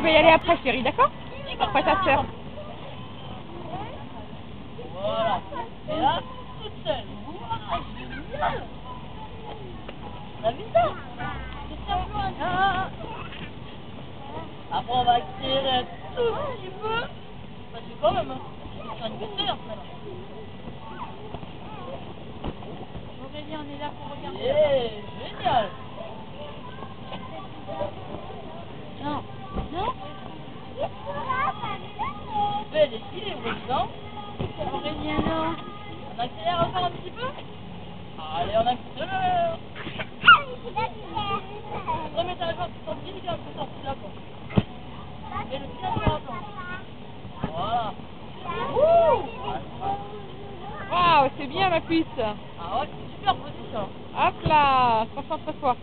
vas y aller après, chérie, d'accord? Après ta soeur. Voilà. Et là, toute seule. Wow, génial. T'as vu ça? C'est un peu un... Après, on va accélérer un tout petit peu. Parce que quand même, c'est sur une voiture, maintenant. Aurélie, on est là pour regarder. Génial. Non. Non? Belle équilibre, non? Aurélie, non. On accélère encore un petit peu? Allez, on accélère. Remets ta jambe, tu t'en dis, tu t'en fous là, quoi. Et le pied sur la planche. Voilà. Waouh, c'est bien ma puce. Ah ouais, super position. Hop là, concentre-toi.